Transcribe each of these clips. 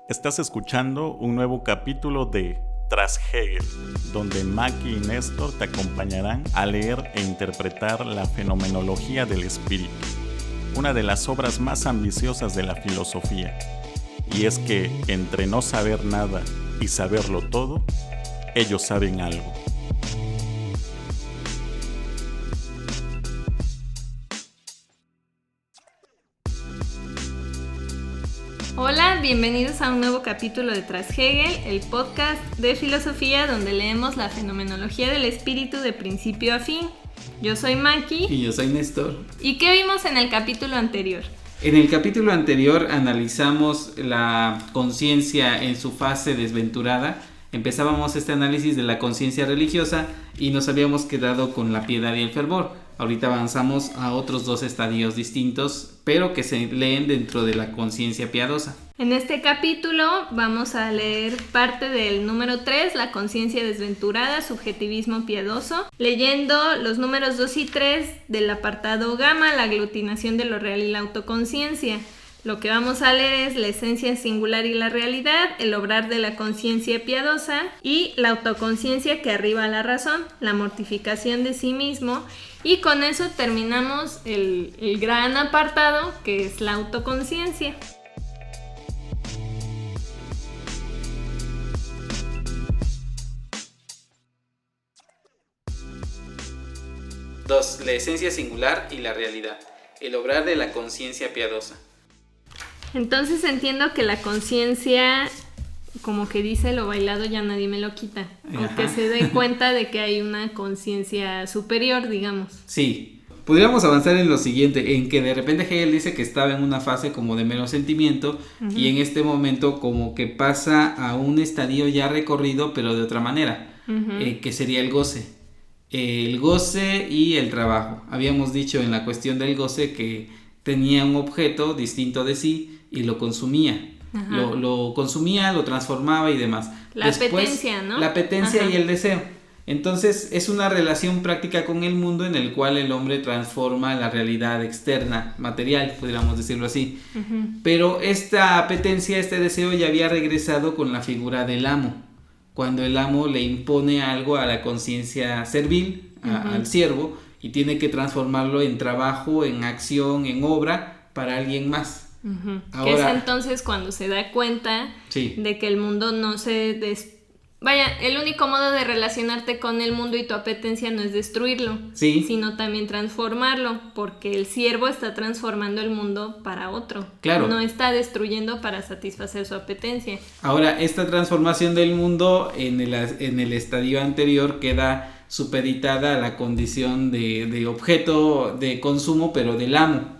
Estás escuchando un nuevo capítulo de Tras Hegel, donde Maki y Néstor te acompañarán a leer e interpretar la fenomenología del espíritu, una de las obras más ambiciosas de la filosofía. Y es que entre no saber nada y saberlo todo, ellos saben algo. Hola, bienvenidos a un nuevo capítulo de Tras Hegel, el podcast de filosofía donde leemos la fenomenología del espíritu de principio a fin. Yo soy Maki. Y yo soy Néstor. ¿Y qué vimos en el capítulo anterior? En el capítulo anterior analizamos la conciencia en su fase desventurada. Empezábamos este análisis de la conciencia religiosa y nos habíamos quedado con la piedad y el fervor. Ahorita avanzamos a otros dos estadios distintos, pero que se leen dentro de la conciencia piadosa. En este capítulo vamos a leer parte del número 3, la conciencia desventurada, subjetivismo piadoso, leyendo los números 2 y 3 del apartado gamma, la aglutinación de lo real y la autoconciencia. Lo que vamos a leer es la esencia singular y la realidad, el obrar de la conciencia piadosa y la autoconciencia que arriba a la razón, la mortificación de sí mismo. Y con eso terminamos el gran apartado que es la autoconciencia. Dos, la esencia singular y la realidad, el obrar de la conciencia piadosa. Entonces entiendo que la conciencia, como que dice lo bailado ya nadie me lo quita, aunque se den cuenta de que hay una conciencia superior, digamos. Sí, podríamos avanzar en lo siguiente, en que de repente Hegel dice que estaba en una fase como de mero sentimiento, y en este momento como que pasa a un estadio ya recorrido pero de otra manera, que sería el goce. El goce y el trabajo. Habíamos dicho en la cuestión del goce que tenía un objeto distinto de sí y lo consumía. Lo consumía, lo transformaba y demás. Después, apetencia, ¿no? La apetencia y el deseo. Entonces es una relación práctica con el mundo en el cual el hombre transforma la realidad externa, material, podríamos decirlo así. Pero esta apetencia, este deseo ya había regresado con la figura del amo, cuando el amo le impone algo a la conciencia servil, al siervo, y tiene que transformarlo en trabajo, en acción, en obra para alguien más. Ahora, que es entonces cuando se da cuenta de que el mundo no se... Vaya, el único modo de relacionarte con el mundo y tu apetencia no es destruirlo, sino también transformarlo, porque el siervo está transformando el mundo para otro. Claro. No está destruyendo para satisfacer su apetencia. Ahora, esta transformación del mundo en el estadio anterior queda supeditada a la condición de objeto de consumo, pero del amo.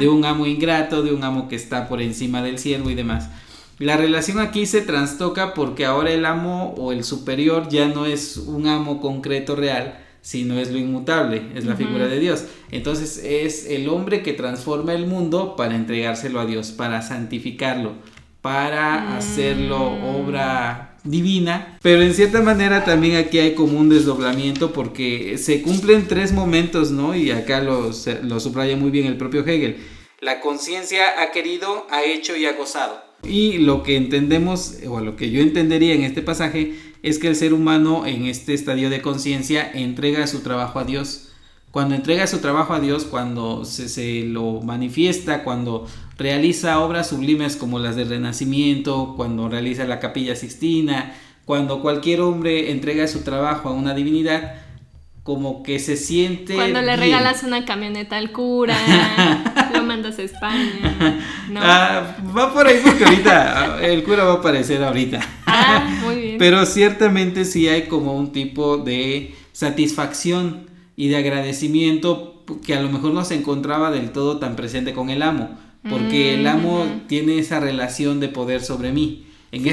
De un amo ingrato, de un amo que está por encima del siervo y demás. La relación aquí se trastoca porque ahora el amo o el superior ya no es un amo concreto real, sino es lo inmutable, es la figura de Dios. Entonces es el hombre que transforma el mundo para entregárselo a Dios, para santificarlo, para hacerlo obra divina. Pero en cierta manera también aquí hay como un desdoblamiento porque se cumplen tres momentos, ¿no? Y acá lo subraya muy bien el propio Hegel. La conciencia ha querido, ha hecho y ha gozado. Y lo que entendemos, o lo que yo entendería en este pasaje, es que el ser humano en este estadio de conciencia entrega su trabajo a Dios. Cuando entrega su trabajo a Dios, cuando se lo manifiesta, cuando realiza obras sublimes como las del Renacimiento, cuando realiza la Capilla Sixtina, cuando cualquier hombre entrega su trabajo a una divinidad, como que se siente cuando le bien. Regalas una camioneta al cura, lo mandas a España, ¿no? Va por ahí porque ahorita el cura va a aparecer ahorita. Muy bien. Pero ciertamente sí hay como un tipo de satisfacción y de agradecimiento que a lo mejor no se encontraba del todo tan presente con el amo, porque el amo tiene esa relación de poder sobre mí.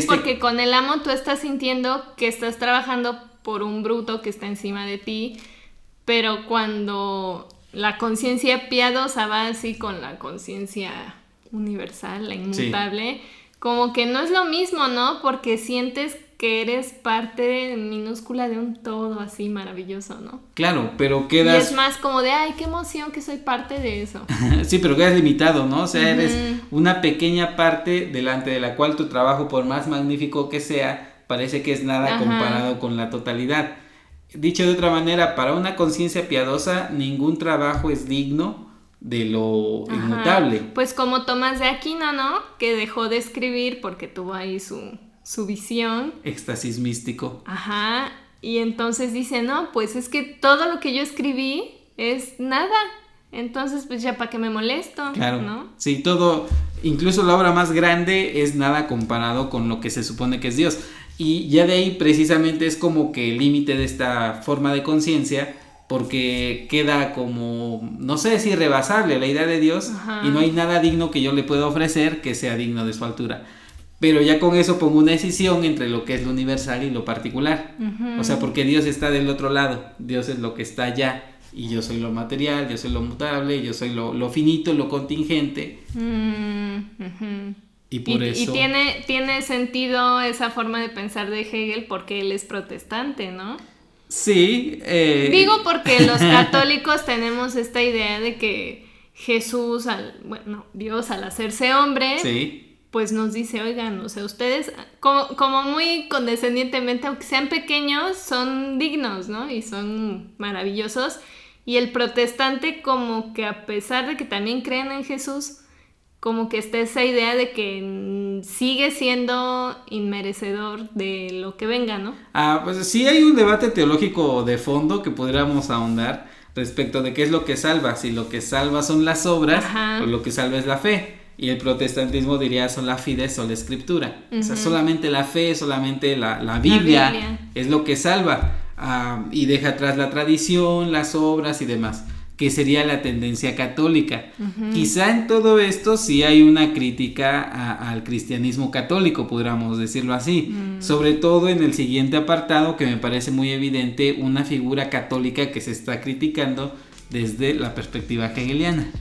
Porque con el amo tú estás sintiendo que estás trabajando por un bruto que está encima de ti, pero cuando la conciencia piadosa va así con la conciencia universal, la inmutable, como que no es lo mismo, ¿no? Porque sientes que eres parte minúscula de un todo así maravilloso, ¿no? Claro, pero quedas... Y es más como de, ay, qué emoción que soy parte de eso. Sí, pero quedas limitado, ¿no? O sea, eres una pequeña parte delante de la cual tu trabajo, por más magnífico que sea, parece que es nada comparado con la totalidad. Dicho de otra manera, para una conciencia piadosa, ningún trabajo es digno de lo inmutable. Pues como Tomás de Aquino, ¿no? Que dejó de escribir porque tuvo ahí su visión. Éxtasis místico. Ajá. Y entonces dice, no, pues es que todo lo que yo escribí es nada. Entonces, pues ya para qué me molesto, claro, ¿no? Sí, todo, incluso la obra más grande es nada comparado con lo que se supone que es Dios. Y ya de ahí precisamente es como que el límite de esta forma de conciencia, porque queda como, no sé si rebasable la idea de Dios, y no hay nada digno que yo le pueda ofrecer que sea digno de su altura. Pero ya con eso pongo una decisión entre lo que es lo universal y lo particular. O sea, porque Dios está del otro lado, Dios es lo que está allá, y yo soy lo material, yo soy lo mutable, yo soy lo finito, lo contingente. Y por eso... Y tiene sentido esa forma de pensar de Hegel porque él es protestante, ¿no? Sí. Digo porque los católicos tenemos esta idea de que Jesús, Dios al hacerse hombre, pues nos dice, oigan, o sea, ustedes como muy condescendientemente, aunque sean pequeños, son dignos, ¿no? Y son maravillosos. Y el protestante como que a pesar de que también creen en Jesús, como que está esa idea de que sigue siendo inmerecedor de lo que venga, ¿no? Pues sí hay un debate teológico de fondo que podríamos ahondar respecto de qué es lo que salva, si lo que salva son las obras o lo que salva es la fe. Y el protestantismo diría sola fide, sola escritura. O sea, solamente la fe, solamente la Biblia es lo que salva. Y deja atrás la tradición, las obras y demás, que sería la tendencia católica. Quizá en todo esto sí hay una crítica al cristianismo católico, podríamos decirlo así, sobre todo en el siguiente apartado, que me parece muy evidente, una figura católica que se está criticando desde la perspectiva hegeliana.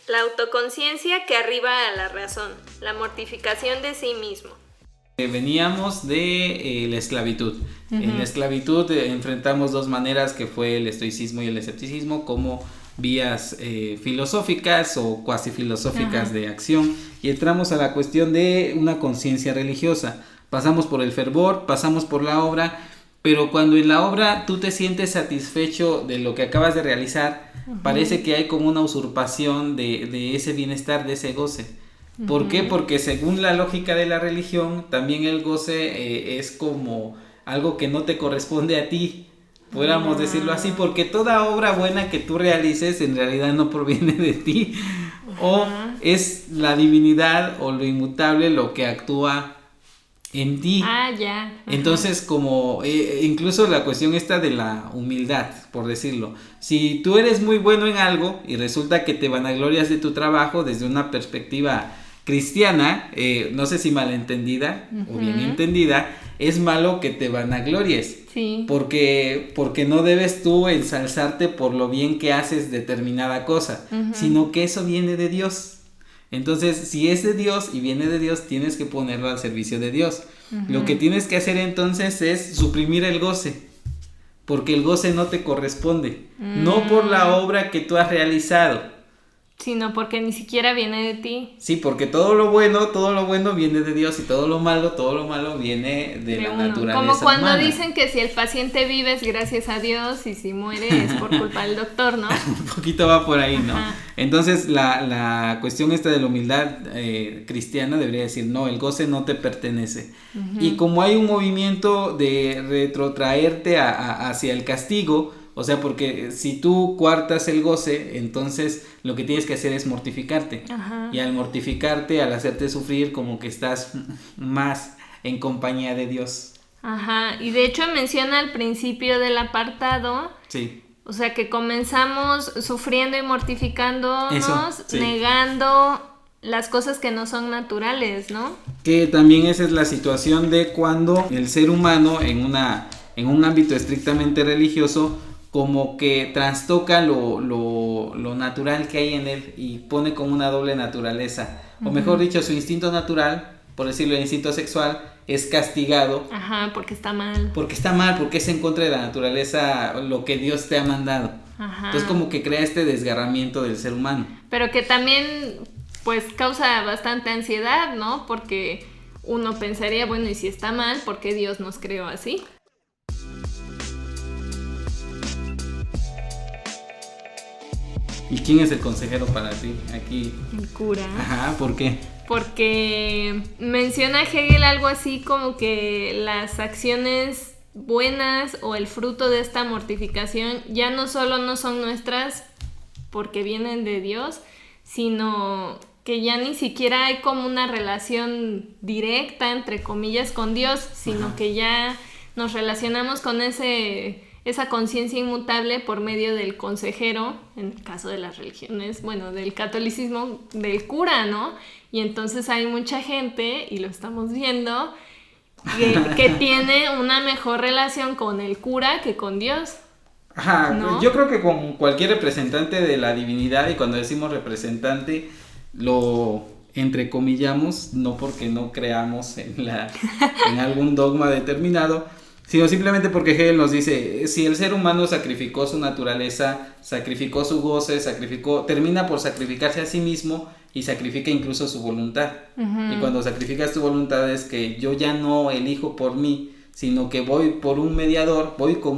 La autoconciencia que arriba a la razón, la mortificación de sí mismo. Veníamos de la esclavitud. En la esclavitud enfrentamos dos maneras, que fue el estoicismo y el escepticismo, como vías filosóficas o cuasi filosóficas de acción, y entramos a la cuestión de una conciencia religiosa. Pasamos por el fervor, pasamos por la obra, pero cuando en la obra tú te sientes satisfecho de lo que acabas de realizar, parece que hay como una usurpación de ese bienestar, de ese goce. ¿Por qué? Porque según la lógica de la religión, también el goce es como algo que no te corresponde a ti, pudiéramos decirlo así, porque toda obra buena que tú realices en realidad no proviene de ti, o es la divinidad o lo inmutable lo que actúa en ti. Entonces, como incluso la cuestión esta de la humildad, por decirlo, si tú eres muy bueno en algo y resulta que te vanaglorias de tu trabajo desde una perspectiva cristiana, no sé si malentendida o bien entendida, es malo que te vanaglories, porque no debes tú ensalzarte por lo bien que haces determinada cosa, sino que eso viene de Dios. Entonces, si es de Dios y viene de Dios, tienes que ponerlo al servicio de Dios. Lo que tienes que hacer entonces es suprimir el goce, porque el goce no te corresponde, no por la obra que tú has realizado, sino porque ni siquiera viene de ti. Sí, porque todo lo bueno viene de Dios, y todo lo malo viene de la naturaleza como cuando humana. dicen que si el paciente vive es gracias a Dios y si muere es por culpa del doctor, ¿no? Un poquito va por ahí, ¿no? Entonces la cuestión esta de la humildad cristiana debería decir, no, el goce no te pertenece. Y como hay un movimiento de retrotraerte hacia el castigo, o sea, porque si tú coartas el goce, entonces lo que tienes que hacer es mortificarte. Y al mortificarte, al hacerte sufrir, como que estás más en compañía de Dios. Y de hecho menciona al principio del apartado, o sea, que comenzamos sufriendo y mortificándonos, negando las cosas que no son naturales, ¿no? Que también esa es la situación de cuando el ser humano en un ámbito estrictamente religioso como que trastoca lo natural que hay en él y pone como una doble naturaleza. O mejor dicho, su instinto natural, por decirlo, el instinto sexual, es castigado. Ajá, porque está mal. Porque está mal, porque es en contra de la naturaleza, lo que Dios te ha mandado. Ajá. Entonces como que crea este desgarramiento del ser humano. Pero que también pues causa bastante ansiedad, ¿no? Porque uno pensaría, bueno, y si está mal, ¿por qué Dios nos creó así? ¿Y quién es el consejero para ti aquí? El cura. Ajá, ¿por qué? Porque menciona Hegel algo así como que las acciones buenas o el fruto de esta mortificación ya no solo no son nuestras porque vienen de Dios, sino que ya ni siquiera hay como una relación directa, entre comillas, con Dios, sino Ajá. que ya nos relacionamos con esa conciencia inmutable por medio del consejero, en el caso de las religiones, bueno, del catolicismo, del cura, ¿no? Y entonces hay mucha gente, y lo estamos viendo, que tiene una mejor relación con el cura que con Dios. Ajá, ¿no? Yo creo que con cualquier representante de la divinidad, y cuando decimos representante, lo entrecomillamos, no porque no creamos en algún dogma determinado, sino simplemente porque Hegel nos dice, si el ser humano sacrificó su naturaleza, sacrificó su goce, termina por sacrificarse a sí mismo y sacrifica incluso su voluntad. Uh-huh. Y cuando sacrificas tu voluntad es que yo ya no elijo por mí, sino que voy como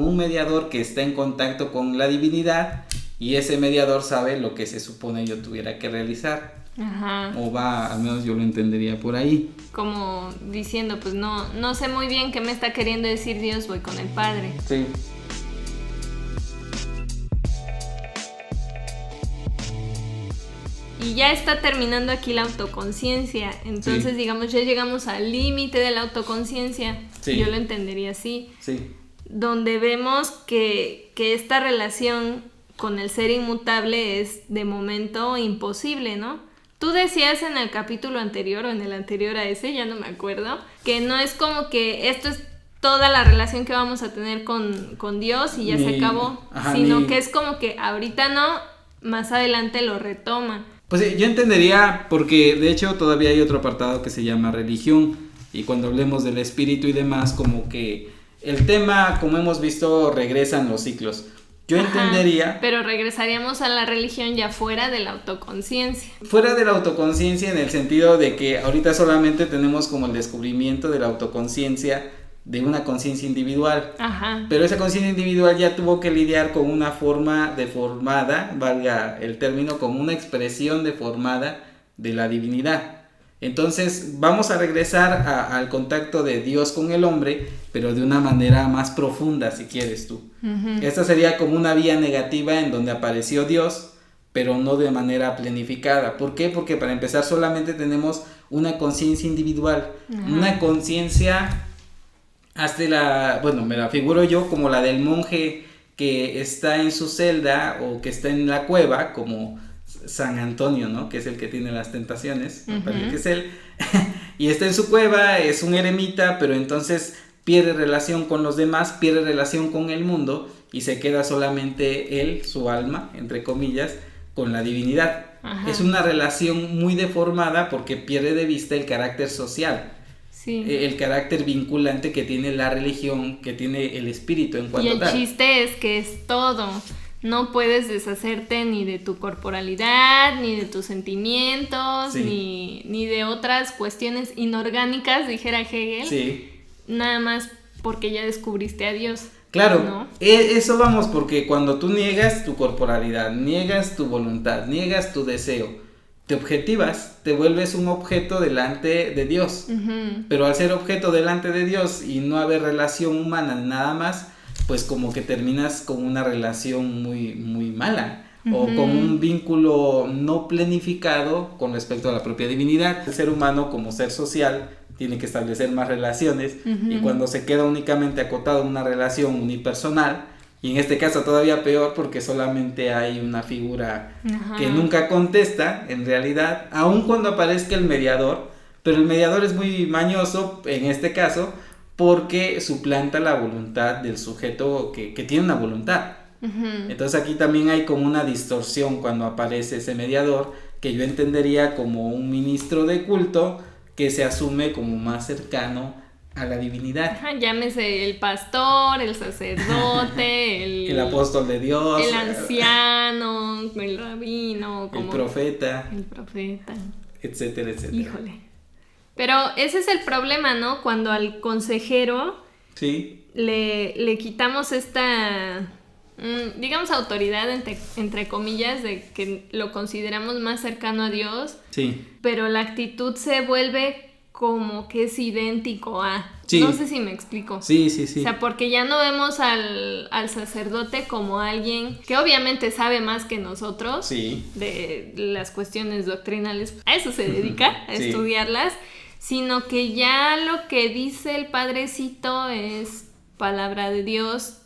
un mediador que está en contacto con la divinidad, y ese mediador sabe lo que se supone yo tuviera que realizar. Ajá. Al menos yo lo entendería por ahí. Como diciendo, pues no sé muy bien qué me está queriendo decir Dios, voy con el Padre. Sí. Y ya está terminando aquí la autoconciencia. Entonces, sí. digamos, ya llegamos al límite de la autoconciencia. Sí. Yo lo entendería así. Sí. Donde vemos que esta relación con el ser inmutable es de momento imposible, ¿no? Tú decías en el capítulo anterior o en el anterior a ese, ya no me acuerdo, que no es como que esto es toda la relación que vamos a tener con Dios y ya se acabó, sino que es como que ahorita no, más adelante lo retoma. Pues yo entendería, porque de hecho todavía hay otro apartado que se llama religión, y cuando hablemos del espíritu y demás, como que el tema, como hemos visto, regresan los ciclos. Yo entendería... Pero regresaríamos a la religión ya fuera de la autoconciencia. Fuera de la autoconciencia en el sentido de que ahorita solamente tenemos como el descubrimiento de la autoconciencia, de una conciencia individual. Ajá. Pero esa conciencia individual ya tuvo que lidiar con una forma deformada, valga el término, como una expresión deformada de la divinidad. Entonces vamos a regresar al contacto de Dios con el hombre, pero de una manera más profunda, si quieres tú. Uh-huh. Esta sería como una vía negativa en donde apareció Dios, pero no de manera planificada. ¿Por qué? Porque para empezar solamente tenemos una conciencia individual, uh-huh. una conciencia me la figuro yo como la del monje que está en su celda o que está en la cueva, como San Antonio, ¿no? Que es el que tiene las tentaciones, me parece que es él, y está en su cueva, es un eremita, pero entonces pierde relación con los demás, pierde relación con el mundo, y se queda solamente él, su alma, entre comillas, con la divinidad. Ajá. Es una relación muy deformada porque pierde de vista el carácter social. Sí. El carácter vinculante que tiene la religión, que tiene el espíritu en cuanto tal. Y el chiste es que es todo. No puedes deshacerte ni de tu corporalidad, ni de tus sentimientos, sí. ni de otras cuestiones inorgánicas, dijera Hegel. Sí. Nada más porque ya descubriste a Dios. Claro, ¿no? Eso vamos, porque cuando tú niegas tu corporalidad, niegas tu voluntad, niegas tu deseo, te objetivas, te vuelves un objeto delante de Dios. Uh-huh. Pero al ser objeto delante de Dios y no haber relación humana nada más, pues como que terminas con una relación muy, muy mala. Uh-huh. O con un vínculo no planificado con respecto a la propia divinidad. El ser humano como ser social tiene que establecer más relaciones. Uh-huh. Y cuando se queda únicamente acotado a una relación unipersonal, y en este caso todavía peor porque solamente hay una figura Ajá. que nunca contesta en realidad, aun cuando aparezca el mediador, pero el mediador es muy mañoso en este caso porque suplanta la voluntad del sujeto que tiene una voluntad. Uh-huh. Entonces aquí también hay como una distorsión cuando aparece ese mediador, que yo entendería como un ministro de culto que se asume como más cercano a la divinidad. Ajá, llámese el pastor, el sacerdote, el apóstol de Dios, el anciano, el rabino, como el profeta, etcétera, etcétera. Híjole. Pero ese es el problema, ¿no? Cuando al consejero sí. le quitamos esta, digamos, autoridad, entre comillas, de que lo consideramos más cercano a Dios. Sí. Pero la actitud se vuelve como que es idéntico a... Sí. No sé si me explico. Sí. O sea, porque ya no vemos al sacerdote como alguien que obviamente sabe más que nosotros sí. de las cuestiones doctrinales. A eso se dedica, a sí. estudiarlas. Sino que ya lo que dice el padrecito es palabra de Dios,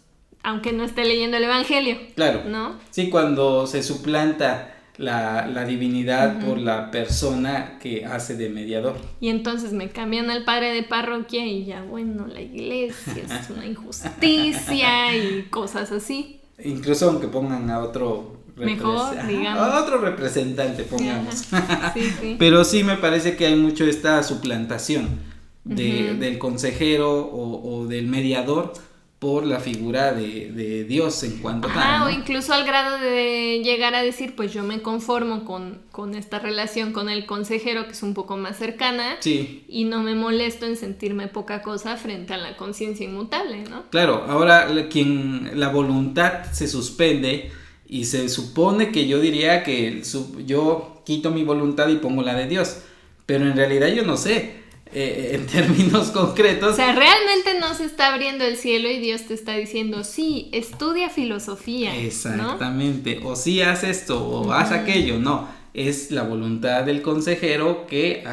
aunque no esté leyendo el evangelio. Claro. ¿No? Sí, cuando se suplanta la divinidad por la persona que hace de mediador. Y entonces me cambian al padre de parroquia y ya, bueno, la iglesia es una injusticia y cosas así. Incluso aunque pongan a otro... Mejor, digamos. A otro representante, pongamos. Sí. Pero sí me parece que hay mucho esta suplantación del consejero o del mediador por la figura de Dios en cuanto tal, ¿no? O incluso al grado de llegar a decir, pues yo me conformo con esta relación con el consejero, que es un poco más cercana, sí. Y no me molesto en sentirme poca cosa frente a la conciencia inmutable, ¿no? Claro, ahora la voluntad se suspende y se supone que yo diría que yo quito mi voluntad y pongo la de Dios, pero en realidad yo no sé, en términos concretos. O sea, realmente no se está abriendo el cielo y Dios te está diciendo, sí, estudia filosofía. Exactamente, ¿no? O sí haz esto o haz aquello, no, es la voluntad del consejero que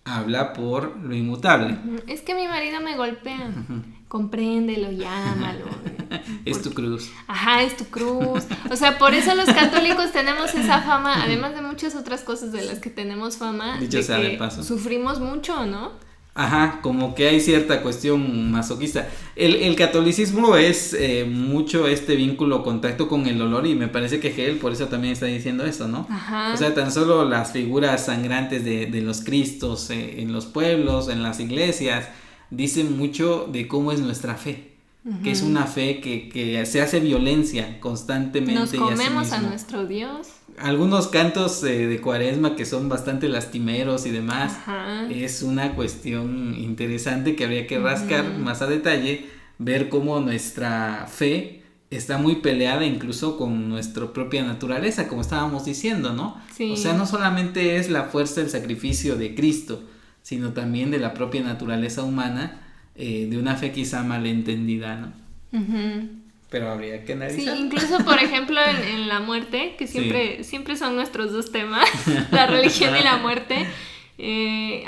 habla por lo inmutable. Es que mi marido me golpea. Compréndelo, llámalo. Es tu cruz. Ajá, es tu cruz. O sea, por eso los católicos tenemos esa fama, además de muchas otras cosas de las que tenemos fama, dicho sea de de paso, sufrimos mucho, ¿no? Ajá, como que hay cierta cuestión masoquista. El catolicismo es mucho este vínculo, contacto con el dolor, y me parece que Hegel por eso también está diciendo eso, ¿no? Ajá. O sea, tan solo las figuras sangrantes de los cristos en los pueblos, en las iglesias, dicen mucho de cómo es nuestra fe, que es una fe que se hace violencia constantemente. Nos comemos a nuestro Dios. Algunos cantos de Cuaresma que son bastante lastimeros y demás. Ajá. Es una cuestión interesante que habría que rascar más a detalle, ver cómo nuestra fe está muy peleada incluso con nuestra propia naturaleza, como estábamos diciendo, ¿no? Sí. O sea, no solamente es la fuerza del sacrificio de Cristo, sino también de la propia naturaleza humana, de una fe quizá malentendida, ¿no? Pero habría que analizar. Sí, incluso por ejemplo en la muerte, que siempre son nuestros dos temas, la religión y la muerte,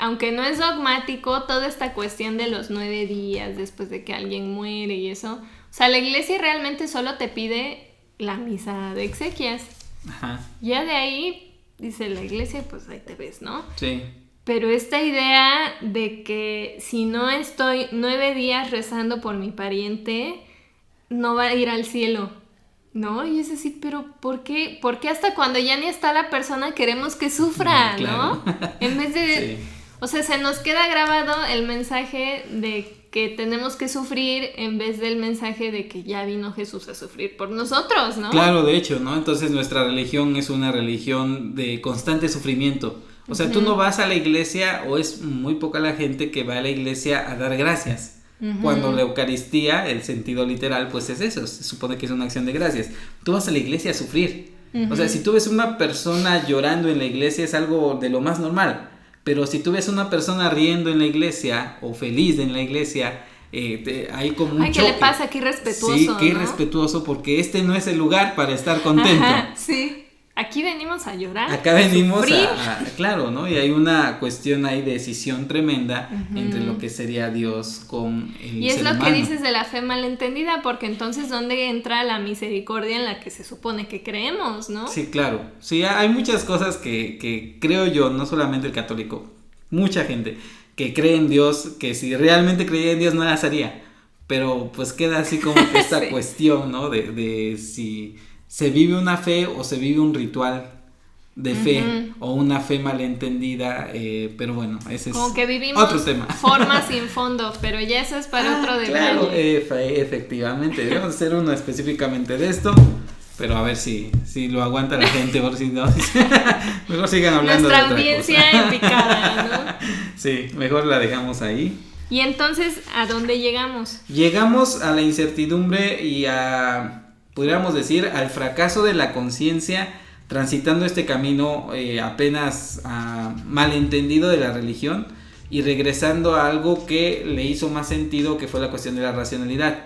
aunque no es dogmático, toda esta cuestión de los 9 días después de que alguien muere y eso, o sea, la iglesia realmente solo te pide la misa de exequias. Ajá. Ya de ahí, dice la iglesia, pues ahí te ves, ¿no? Sí. Pero esta idea de que si no estoy 9 días rezando por mi pariente, no va a ir al cielo, ¿no? Y es decir, pero ¿por qué? Porque hasta cuando ya ni está la persona queremos que sufra, claro. ¿no? En vez de... Sí. O sea, se nos queda grabado el mensaje de que tenemos que sufrir en vez del mensaje de que ya vino Jesús a sufrir por nosotros, ¿no? Claro, de hecho, ¿no? Entonces nuestra religión es una religión de constante sufrimiento. O sea, tú no vas a la iglesia, o es muy poca la gente que va a la iglesia a dar gracias. Cuando la Eucaristía, el sentido literal, pues es eso, se supone que es una acción de gracias. Tú vas a la iglesia a sufrir. O sea, si tú ves una persona llorando en la iglesia es algo de lo más normal. Pero si tú ves una persona riendo en la iglesia o feliz en la iglesia, hay como un choque. ¿Qué le pasa? Qué irrespetuoso, Sí, qué ¿no? irrespetuoso, porque este no es el lugar para estar contento. Ajá, sí. Aquí venimos a llorar. Acá venimos sufrir. claro, ¿no? Y hay una cuestión ahí de decisión tremenda entre lo que sería Dios con el ser humano. Y es lo que dices de la fe malentendida, porque entonces ¿dónde entra la misericordia en la que se supone que creemos, no? Sí, claro. Sí, hay muchas cosas que creo yo, no solamente el católico, mucha gente que cree en Dios, que si realmente creyera en Dios no las haría. pero pues queda así como que esta sí. cuestión, ¿no? De si se vive una fe o se vive un ritual de fe o una fe malentendida, pero bueno, ese como es que vivimos otro tema. Forma sin fondo, pero ya eso es para otro debate. Claro, efectivamente, debemos hacer uno específicamente de esto, pero a ver si lo aguanta la gente, por si no, mejor sigan hablando nuestra de otra audiencia cosa. En picada, ¿no? Sí, mejor la dejamos ahí. Y entonces, ¿a dónde llegamos? Llegamos a la incertidumbre y podríamos decir, al fracaso de la conciencia, transitando este camino apenas malentendido de la religión y regresando a algo que le hizo más sentido, que fue la cuestión de la racionalidad.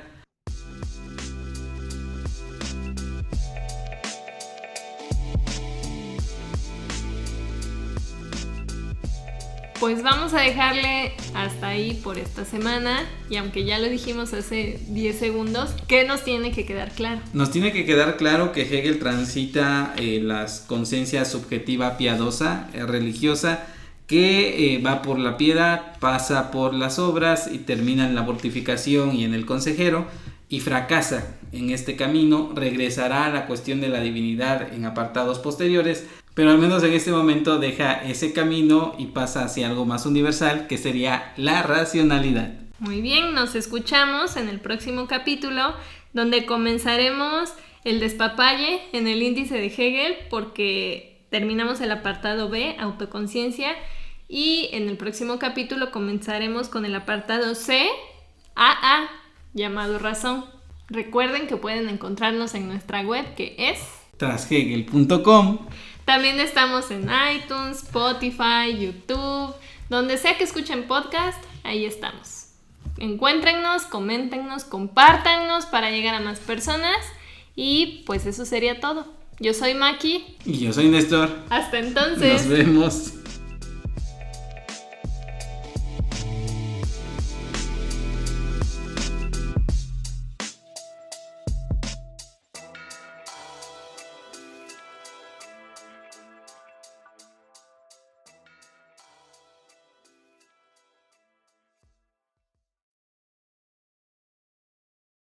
Pues vamos a dejarle hasta ahí por esta semana, y aunque ya lo dijimos hace 10 segundos, ¿qué nos tiene que quedar claro? Nos tiene que quedar claro que Hegel transita la conciencia subjetiva piadosa, religiosa, que va por la piedad, pasa por las obras y termina en la mortificación y en el consejero, y fracasa en este camino, regresará a la cuestión de la divinidad en apartados posteriores, pero al menos en este momento deja ese camino y pasa hacia algo más universal, que sería la racionalidad. Muy bien, nos escuchamos en el próximo capítulo, donde comenzaremos el despapalle en el índice de Hegel, porque terminamos el apartado B, autoconciencia, y en el próximo capítulo comenzaremos con el apartado C, AA, llamado razón. Recuerden que pueden encontrarnos en nuestra web, que es trashegel.com. También estamos en iTunes, Spotify, YouTube, donde sea que escuchen podcast, ahí estamos. Encuéntrennos, coméntenos, compártannos para llegar a más personas, y pues eso sería todo. Yo soy Maki. Y yo soy Néstor. Hasta entonces. Nos vemos.